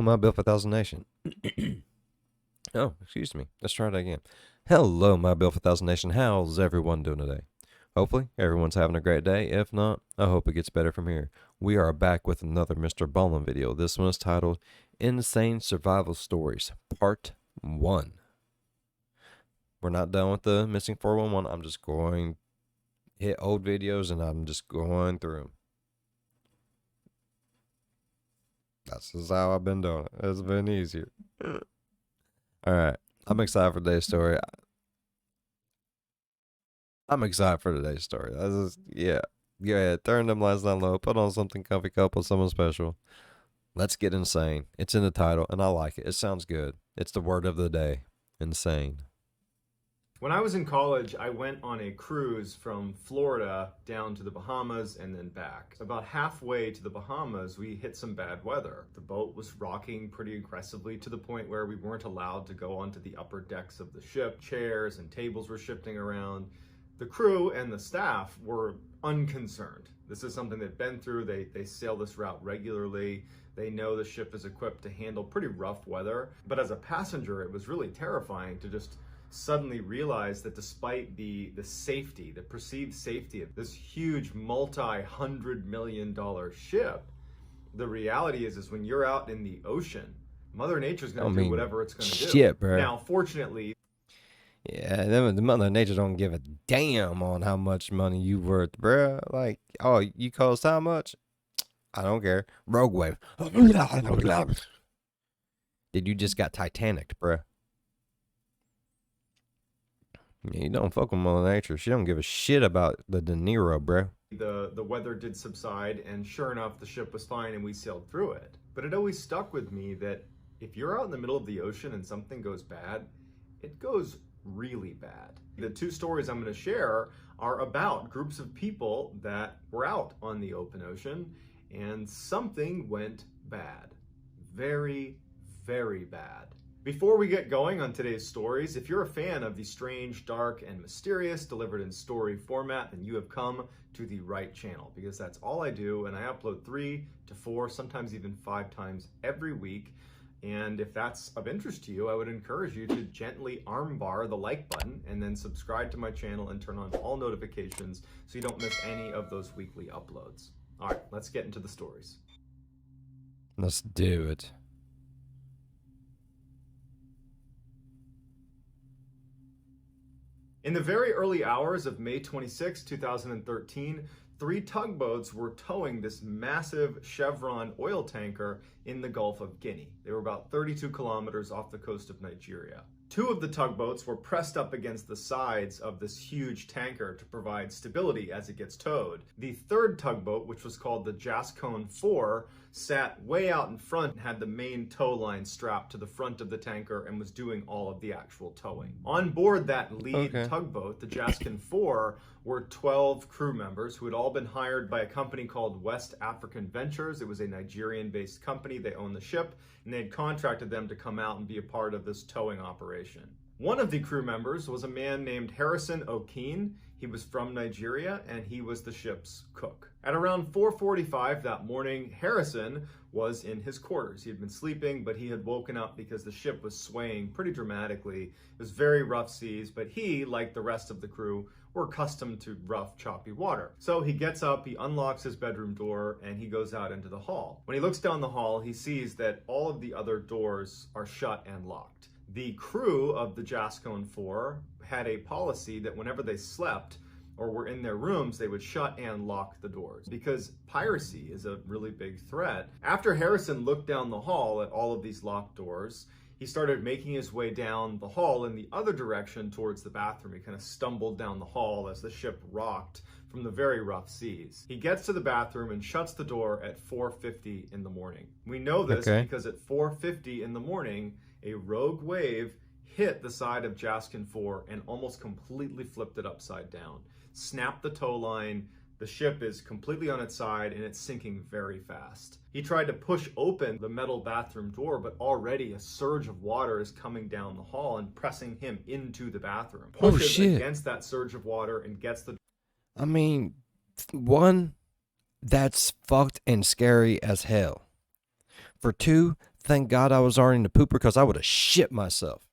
my Bill for Thousand Nation. Oh, excuse me. Let's try that again. Hello, my Bill for Thousand Nation. How's everyone doing today? Hopefully, everyone's having a great day. If not, I hope it gets better from here. We are back with another MrBallen video. This one is titled Insane Survival Stories, Part 1. We're not done with the Missing 411. I'm just going hit old videos and I'm just going through them. That's just how I've been doing it. It's been easier. Alright, I'm excited for today's story. I'm excited for today's story. Yeah. Go ahead, turn them lights down low, put on something comfy, couple, someone special. Let's get insane. It's in the title, and I like it. It sounds good. It's the word of the day. Insane. When I was in college, I went on a cruise from Florida down to the Bahamas and then back. About halfway to the Bahamas, we hit some bad weather. The boat was rocking pretty aggressively to the point where we weren't allowed to go onto the upper decks of the ship. Chairs and tables were shifting around. The crew and the staff were unconcerned. This is something they've been through. They sail this route regularly. They know the ship is equipped to handle pretty rough weather. But as a passenger, it was really terrifying to just suddenly realize that despite the safety, the perceived safety of this huge multi-$100 million ship, the reality is when you're out in the ocean, Mother Nature's going to do whatever it's going to do. Shit, bro. Now, fortunately, yeah, the Mother Nature don't give a damn on how much money you worth, bruh. Like, oh, you cost how much? I don't care. Rogue wave. Did you just got Titanic, bruh? Yeah, you don't fuck with Mother Nature. She don't give a shit about the De Niro, bruh. The weather did subside, and sure enough, the ship was fine and we sailed through it. But it always stuck with me that if you're out in the middle of the ocean and something goes bad, it goes really bad. The two stories I'm going to share are about groups of people that were out on the open ocean and something went bad. Very, very bad. Before we get going on today's stories, if you're a fan of the strange, dark, and mysterious delivered in story format, then you have come to the right channel, because that's all I do, and I upload 3 to 4, sometimes even 5 times every week. And if that's of interest to you, I would encourage you to gently armbar the like button and then subscribe to my channel and turn on all notifications so you don't miss any of those weekly uploads. All right, let's get into the stories. Let's do it. In the very early hours of May 26, 2013, 3 tugboats were towing this massive Chevron oil tanker in the Gulf of Guinea. They were about 32 kilometers off the coast of Nigeria. 2 of the tugboats were pressed up against the sides of this huge tanker to provide stability as it gets towed. The 3rd tugboat, which was called the Jascon 4, sat way out in front and had the main tow line strapped to the front of the tanker and was doing all of the actual towing. On board that lead tugboat, the Jascon 4, were 12 crew members who had all been hired by a company called West African Ventures. It was a Nigerian-based company. They owned the ship, and they had contracted them to come out and be a part of this towing operation. One of the crew members was a man named Harrison Okene. He was from Nigeria, and he was the ship's cook. At around 4:45 that morning, Harrison was in his quarters. He had been sleeping, but he had woken up because the ship was swaying pretty dramatically. It was very rough seas, but he, like the rest of the crew, were accustomed to rough, choppy water. So he gets up, he unlocks his bedroom door, and he goes out into the hall. When he looks down the hall, he sees that all of the other doors are shut and locked. The crew of the Jascon 4 had a policy that whenever they slept or were in their rooms, they would shut and lock the doors because piracy is a really big threat. After Harrison looked down the hall at all of these locked doors, he started making his way down the hall in the other direction towards the bathroom. He kind of stumbled down the hall as the ship rocked from the very rough seas. He gets to the bathroom and shuts the door at 4:50 in the morning. We know this because at 4:50 in the morning, a rogue wave hit the side of Jascon 4 and almost completely flipped it upside down. Snapped the tow line. The ship is completely on its side and it's sinking very fast. He tried to push open the metal bathroom door, but already a surge of water is coming down the hall and pressing him into the bathroom. Pushes against that surge of water and gets the... I mean, one, that's fucked and scary as hell. For 2, thank God I was already in the pooper because I would have shit myself.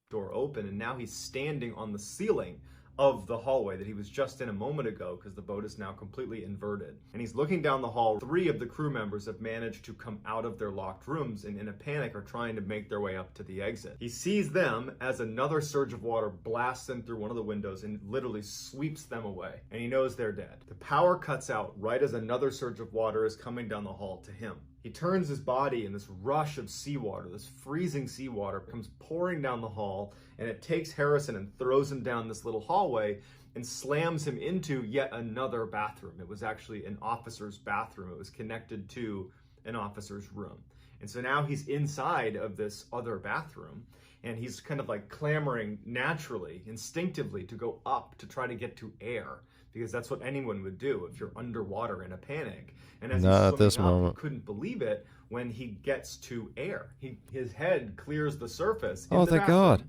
Door open, and now he's standing on the ceiling of the hallway that he was just in a moment ago, because the boat is now completely inverted. And he's looking down the hall. 3 of the crew members have managed to come out of their locked rooms and in a panic are trying to make their way up to the exit. He sees them as another surge of water blasts in through one of the windows and literally sweeps them away. And he knows they're dead. The power cuts out right as another surge of water is coming down the hall to him. He turns his body, and this rush of seawater, this freezing seawater, comes pouring down the hall, and it takes Harrison and throws him down this little hallway and slams him into yet another bathroom. It was actually an officer's bathroom. It was connected to an officer's room. And so now he's inside of this other bathroom, and he's kind of like clamoring naturally, instinctively, to go up to try to get to air, because that's what anyone would do if you're underwater in a panic. And as Not at he's this swimming up, moment. he couldn't believe it when he gets to air. His head clears the surface. Oh, in the thank bathroom, God.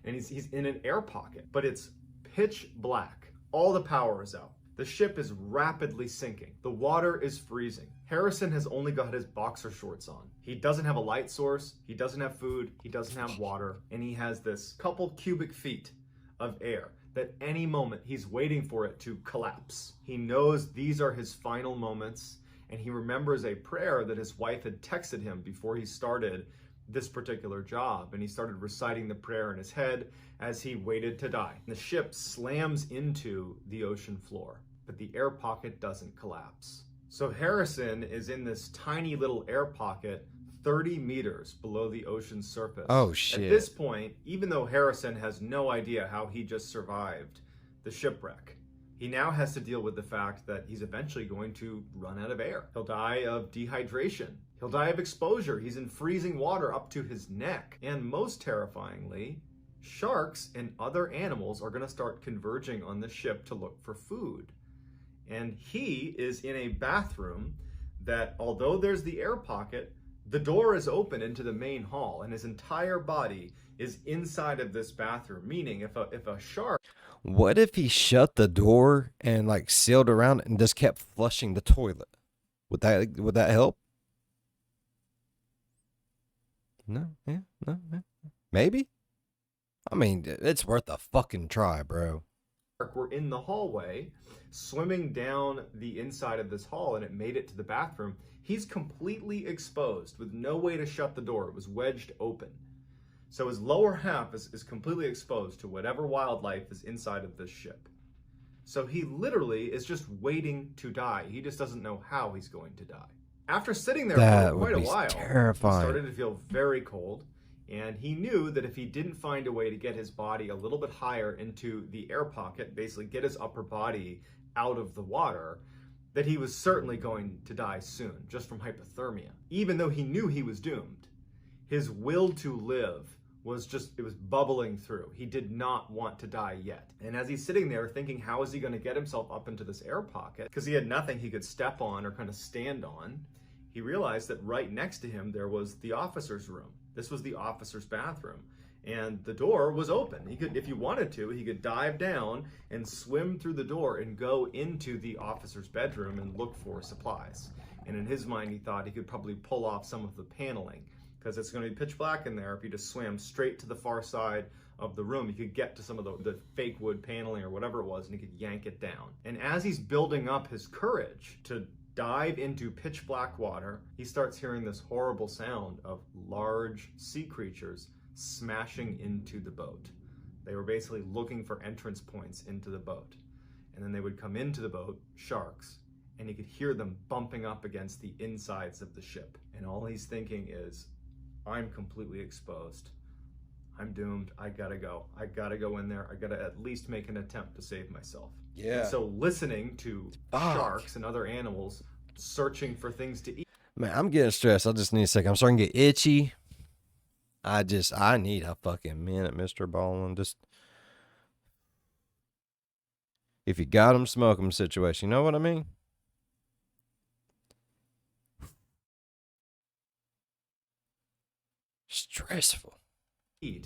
And he's in an air pocket, but it's pitch black. All the power is out. The ship is rapidly sinking. The water is freezing. Harrison has only got his boxer shorts on. He doesn't have a light source. He doesn't have food. He doesn't have water. And he has this couple cubic feet of air that any moment he's waiting for it to collapse. He knows these are his final moments, and he remembers a prayer that his wife had texted him before he started this particular job, and he started reciting the prayer in his head as he waited to die. The ship slams into the ocean floor, but the air pocket doesn't collapse. So Harrison is in this tiny little air pocket 30 meters below the ocean's surface. Oh, shit. At this point, even though Harrison has no idea how he just survived the shipwreck, he now has to deal with the fact that he's eventually going to run out of air. He'll die of dehydration. He'll die of exposure. He's in freezing water up to his neck. And most terrifyingly, sharks and other animals are going to start converging on the ship to look for food. And he is in a bathroom that, although there's the air pocket, the door is open into the main hall, and his entire body is inside of this bathroom, meaning if a shark... What if he shut the door and like sealed around it and just kept flushing the toilet? Would that help? No, yeah, no, yeah. Maybe. I mean, it's worth a fucking try, bro. were in the hallway, swimming down the inside of this hall, and it made it to the bathroom. He's completely exposed with no way to shut the door. It was wedged open. So his lower half is completely exposed to whatever wildlife is inside of this ship. So he literally is just waiting to die. He just doesn't know how he's going to die. After sitting there for quite a while, terrifying. He started to feel very cold, and he knew that if he didn't find a way to get his body a little bit higher into the air pocket, basically get his upper body out of the water, that he was certainly going to die soon, just from hypothermia. Even though he knew he was doomed, his will to live was it was bubbling through. He did not want to die yet. And as he's sitting there thinking, how is he going to get himself up into this air pocket? Because he had nothing he could step on or kind of stand on. He realized that right next to him, there was the officer's room. This was the officer's bathroom. And the door was open. He could, if he wanted to, he could dive down and swim through the door and go into the officer's bedroom and look for supplies. And in his mind, he thought he could probably pull off some of the paneling, because it's going to be pitch black in there. If you just swam straight to the far side of the room, you could get to some of the fake wood paneling or whatever it was, and he could yank it down. And as he's building up his courage to dive into pitch black water, he starts hearing this horrible sound of large sea creatures smashing into the boat. They were basically looking for entrance points into the boat. And then they would come into the boat, sharks, and he could hear them bumping up against the insides of the ship. And all he's thinking is, I'm completely exposed. I'm doomed. I gotta go. I gotta go in there. I gotta at least make an attempt to save myself. Yeah. And so listening to sharks and other animals searching for things to eat. Man, I'm getting stressed. I just need a second. I'm starting to get itchy. I need a fucking minute, MrBallen. Just, if you got 'em, smoke 'em situation. You know what I mean? Stressful. He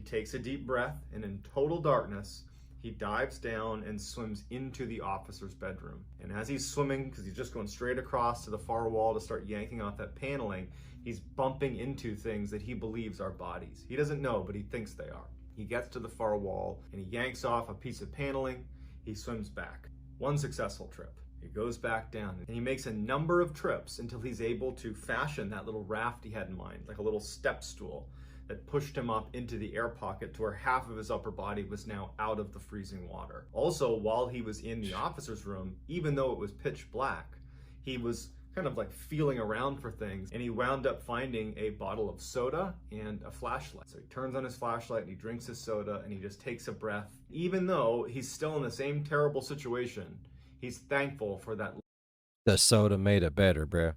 takes a deep breath, and in total darkness, He dives down and swims into the officer's bedroom. And as he's swimming, because he's just going straight across to the far wall to start yanking off that paneling, he's bumping into things that he believes are bodies. He doesn't know, but he thinks they are. He gets to the far wall and he yanks off a piece of paneling. He swims back. One successful trip. He goes back down and he makes a number of trips until he's able to fashion that little raft he had in mind, like a little step stool that pushed him up into the air pocket to where half of his upper body was now out of the freezing water. Also, while he was in the officer's room, even though it was pitch black, he was kind of like feeling around for things, and he wound up finding a bottle of soda and a flashlight. So he turns on his flashlight and he drinks his soda and he just takes a breath. Even though he's still in the same terrible situation, he's thankful for that The soda made it better, bruh.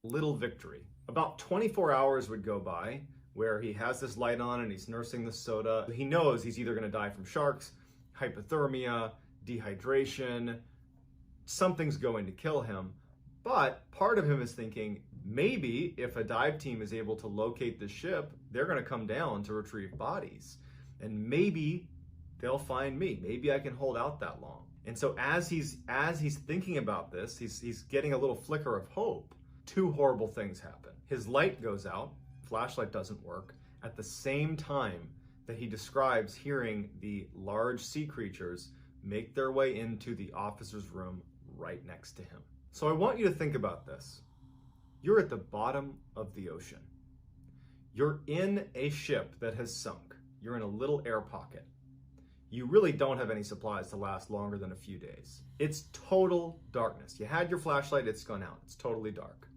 little victory. About 24 hours would go by where he has this light on and he's nursing the soda. He knows he's either going to die from sharks, hypothermia, dehydration, something's going to kill him. But part of him is thinking, maybe if a dive team is able to locate the ship, they're going to come down to retrieve bodies. And maybe they'll find me. Maybe I can hold out that long. And so as he's thinking about this, he's getting a little flicker of hope. Two horrible things happen. His light goes out. Flashlight doesn't work at the same time that he describes hearing the large sea creatures make their way into the officer's room right next to him. So I want you to think about this. You're at the bottom of the ocean. You're in a ship that has sunk. You're in a little air pocket. You really don't have any supplies to last longer than a few days. It's total darkness. You had your flashlight, it's gone out. It's totally dark.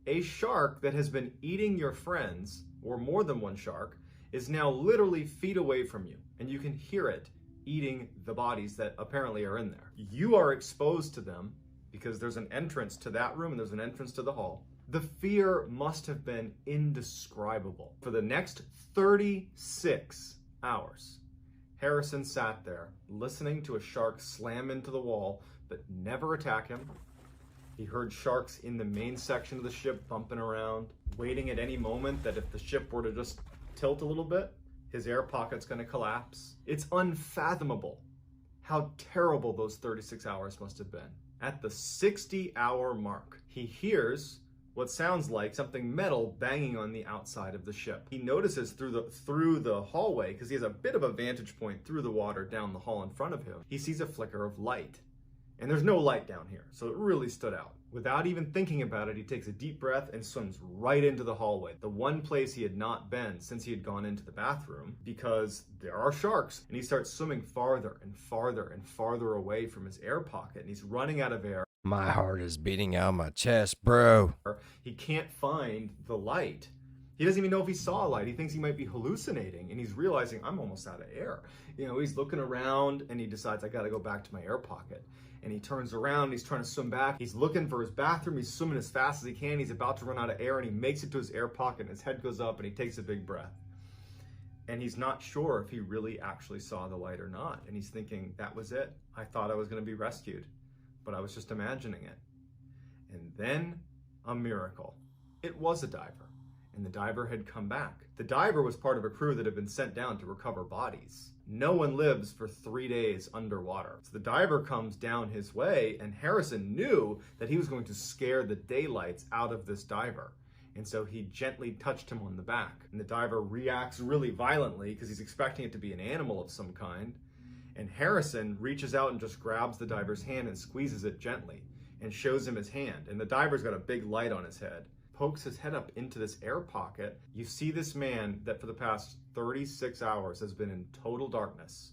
A shark that has been eating your friends, or more than one shark, is now literally feet away from you, and you can hear it eating the bodies that apparently are in there. You are exposed to them because there's an entrance to that room and there's an entrance to the hall. The fear must have been indescribable. For the next 36 hours, Harrison sat there listening to a shark slam into the wall but never attack him. He heard sharks in the main section of the ship bumping around, waiting at any moment that if the ship were to just tilt a little bit, his air pocket's going to collapse. It's unfathomable how terrible those 36 hours must have been. At the 60-hour mark, he hears what sounds like something metal banging on the outside of the ship. He notices through the hallway, because he has a bit of a vantage point through the water down the hall in front of him, he sees a flicker of light. And there's no light down here, so it really stood out. Without even thinking about it, he takes a deep breath and swims right into the hallway, the one place he had not been since he had gone into the bathroom, because there are sharks. And he starts swimming farther and farther and farther away from his air pocket, and he's running out of air. My heart is beating out my chest, bro. He can't find the light. He doesn't even know if he saw a light. He thinks he might be hallucinating, and he's realizing, I'm almost out of air. You know, he's looking around, and he decides, I gotta go back to my air pocket. And he turns around, he's trying to swim back. He's looking for his bathroom. He's swimming as fast as he can. He's about to run out of air, and he makes it to his air pocket, and his head goes up, and he takes a big breath. And he's not sure if he really actually saw the light or not. And he's thinking, that was it. I thought I was gonna be rescued, but I was just imagining it. And then a miracle. It was a diver, and the diver had come back. The diver was part of a crew that had been sent down to recover bodies. No one lives for 3 days underwater. So the diver comes down his way, and Harrison knew that he was going to scare the daylights out of this diver. And so he gently touched him on the back. And the diver reacts really violently because he's expecting it to be an animal of some kind. And Harrison reaches out and just grabs the diver's hand and squeezes it gently and shows him his hand. And the diver's got a big light on his head. Pokes his head up into this air pocket. You see this man that for the past 36 hours has been in total darkness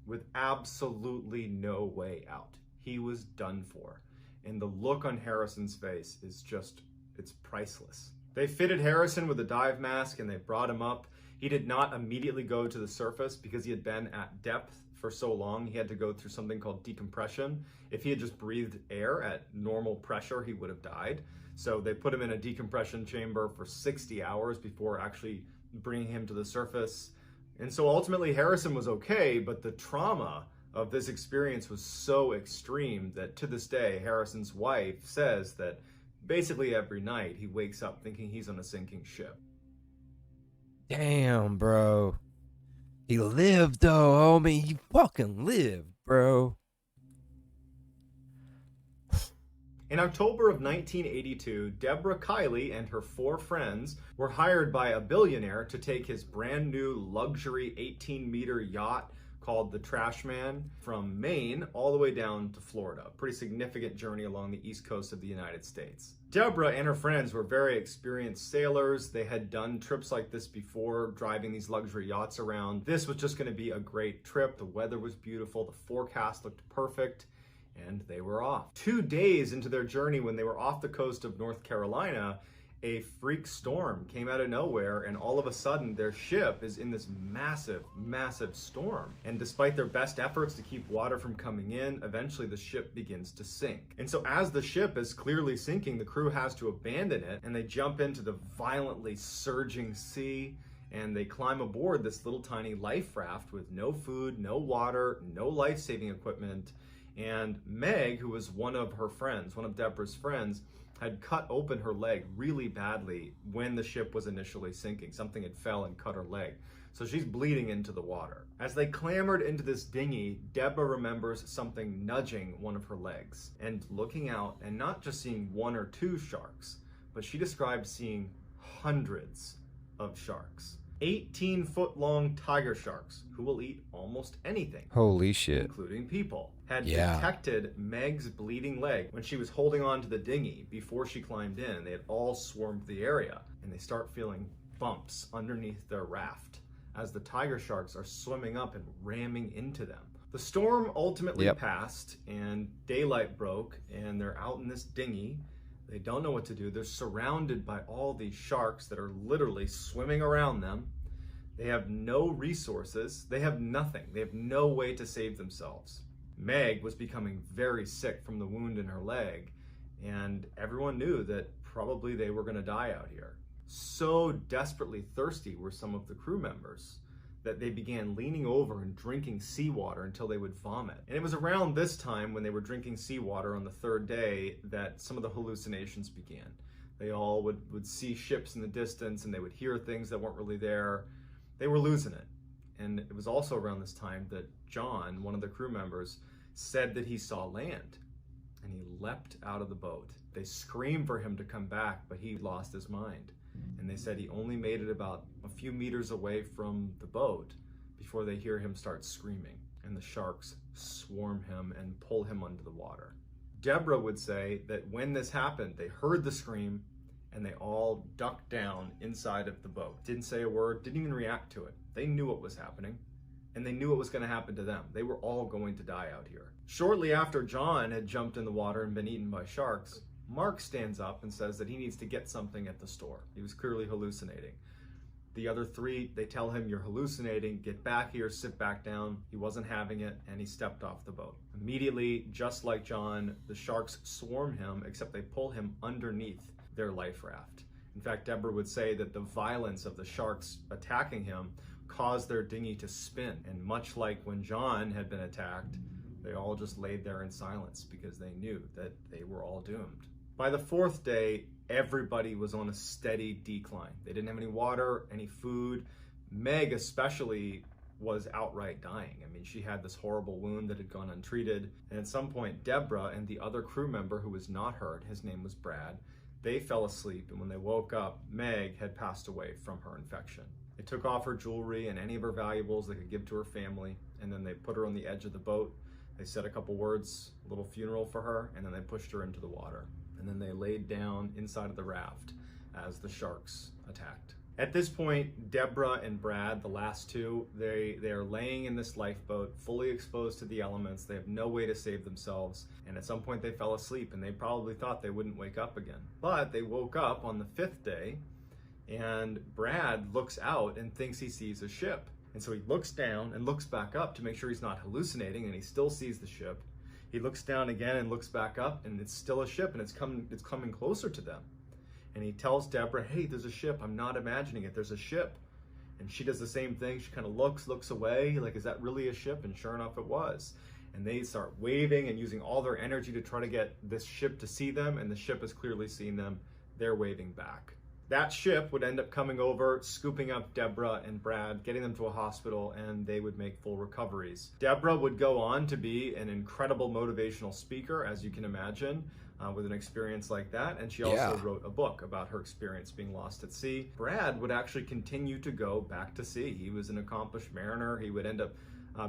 with absolutely no way out. He was done for. And the look on Harrison's face is just, it's priceless. They fitted Harrison with a dive mask and they brought him up. He did not immediately go to the surface because he had been at depth for so long. He had to go through something called decompression. If he had just breathed air at normal pressure, he would have died. So they put him in a decompression chamber for 60 hours before actually bringing him to the surface. And so ultimately Harrison was okay, but the trauma of this experience was so extreme that to this day, Harrison's wife says that basically every night he wakes up thinking he's on a sinking ship. Damn, bro. He lived, though, homie. He fucking lived, bro. In October of 1982, Deborah Kiley and her 4 friends were hired by a billionaire to take his brand new luxury 18-meter yacht called the Trashman from Maine all the way down to Florida. Pretty significant journey along the east coast of the United States. Deborah and her friends were very experienced sailors. They had done trips like this before, driving these luxury yachts around. This was just going to be a great trip. The weather was beautiful. The forecast looked perfect. And they were off. 2 days into their journey, when they were off the coast of North Carolina, a freak storm came out of nowhere, and all of a sudden their ship is in this massive, massive storm. And despite their best efforts to keep water from coming in, eventually the ship begins to sink. And so as the ship is clearly sinking, the crew has to abandon it, and they jump into the violently surging sea, and they climb aboard this little tiny life raft with no food, no water, no life-saving equipment. And Meg, who was one of her friends, one of Deborah's friends, had cut open her leg really badly when the ship was initially sinking. Something had fell and cut her leg. So she's bleeding into the water. As they clambered into this dinghy, Deborah remembers something nudging one of her legs and looking out and not just seeing 1 or 2 sharks, but she described seeing hundreds of sharks. 18-foot-long tiger sharks who will eat almost anything. Holy shit. Including people. Had Yeah. detected Meg's bleeding leg when she was holding on to the dinghy before she climbed in. They had all swarmed the area, and they start feeling bumps underneath their raft as the tiger sharks are swimming up and ramming into them. The storm ultimately passed, and daylight broke, and they're out in this dinghy. They don't know what to do. They're surrounded by all these sharks that are literally swimming around them. They have no resources. They have nothing. They have no way to save themselves. Meg was becoming very sick from the wound in her leg, and everyone knew that probably they were going to die out here. So desperately thirsty were some of the crew members that they began leaning over and drinking seawater until they would vomit. And it was around this time, when they were drinking seawater on the 3rd day, that some of the hallucinations began. They all would see ships in the distance, and they would hear things that weren't really there. They were losing it. And it was also around this time that John, one of the crew members, said that he saw land, and he leapt out of the boat. They screamed for him to come back, but he lost his mind. And they said he only made it about a few meters away from the boat before they hear him start screaming, and the sharks swarm him and pull him under the water. Deborah would say that when this happened, they heard the scream and they all ducked down inside of the boat. Didn't say a word, didn't even react to it. They knew what was happening, and they knew what was going to happen to them. They were all going to die out here. Shortly after John had jumped in the water and been eaten by sharks, Mark stands up and says that he needs to get something at the store. He was clearly hallucinating. The other 3, they tell him, "You're hallucinating, get back here, sit back down." He wasn't having it, and he stepped off the boat. Immediately, just like John, the sharks swarm him, except they pull him underneath their life raft. In fact, Deborah would say that the violence of the sharks attacking him caused their dinghy to spin. And much like when John had been attacked, they all just laid there in silence because they knew that they were all doomed. By the 4th day, everybody was on a steady decline. They didn't have any water, any food. Meg especially was outright dying. I mean, she had this horrible wound that had gone untreated. And at some point, Deborah and the other crew member who was not hurt, his name was Brad, they fell asleep. And when they woke up, Meg had passed away from her infection. They took off her jewelry and any of her valuables they could give to her family. And then they put her on the edge of the boat. They said a couple words, a little funeral for her, and then they pushed her into the water. And then they laid down inside of the raft as the sharks attacked. At this point, Deborah and Brad, the last 2, they are laying in this lifeboat, fully exposed to the elements. They have no way to save themselves. And at some point they fell asleep, and they probably thought they wouldn't wake up again. But they woke up on the 5th day, and Brad looks out and thinks he sees a ship. And so he looks down and looks back up to make sure he's not hallucinating, and he still sees the ship. He looks down again and looks back up, and it's still a ship, and it's coming closer to them. And he tells Deborah, "Hey, there's a ship. I'm not imagining it. There's a ship." And she does the same thing. She kind of looks away, like, is that really a ship? And sure enough, it was. And they start waving and using all their energy to try to get this ship to see them, and the ship has clearly seen them. They're waving back. That ship would end up coming over, scooping up Deborah and Brad, getting them to a hospital, and they would make full recoveries. Deborah would go on to be an incredible motivational speaker, as you can imagine, with an experience like that. And she also wrote a book about her experience being lost at sea. Brad would actually continue to go back to sea. He was an accomplished mariner. He would end up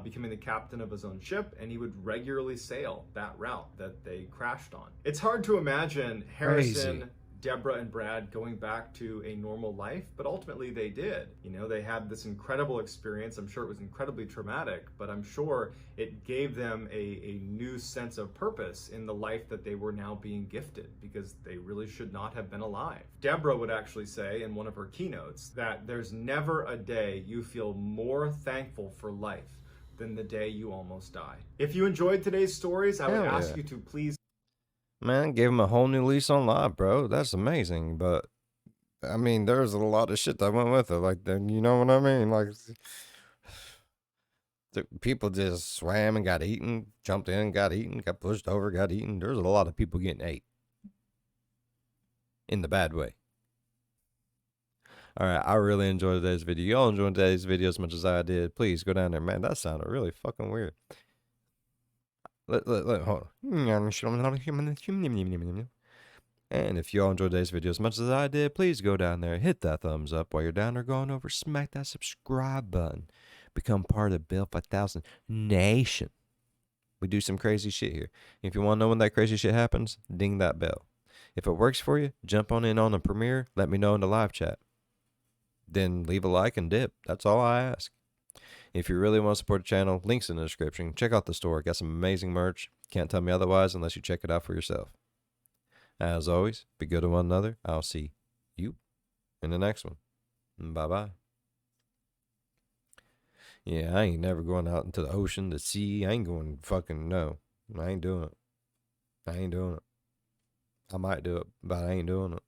becoming the captain of his own ship, and he would regularly sail that route that they crashed on. It's hard to imagine Harrison, Deborah, and Brad going back to a normal life, but ultimately they did. You know, they had this incredible experience. I'm sure it was incredibly traumatic, but I'm sure it gave them a new sense of purpose in the life that they were now being gifted, because they really should not have been alive. Deborah would actually say in one of her keynotes that there's never a day you feel more thankful for life than the day you almost die. If you enjoyed today's stories, I would ask you to please... Man, gave him a whole new lease on life, bro. That's amazing. But, I mean, there's a lot of shit that went with it. Like, you know what I mean? Like, people just swam and got eaten, jumped in, got eaten, got pushed over, got eaten. There's a lot of people getting ate. In the bad way. All right, I really enjoyed today's video. Y'all enjoyed today's video as much as I did. Please go down there, man. That sounded really fucking weird. Hold on. And if y'all enjoyed today's video as much as I did, please go down there, hit that thumbs up. While you're down there going over, smack that subscribe button. Become part of Bill 5000 Nation. We do some crazy shit here. If you want to know when that crazy shit happens, ding that bell. If it works for you, jump on in on the premiere. Let me know in the live chat. Then leave a like and dip. That's all I ask. If you really want to support the channel, links in the description. Check out the store. Got some amazing merch. Can't tell me otherwise unless you check it out for yourself. As always, be good to one another. I'll see you in the next one. Bye-bye. Yeah, I ain't never going out into the ocean, the sea. I ain't going fucking no. I ain't doing it. I ain't doing it. I might do it, but I ain't doing it.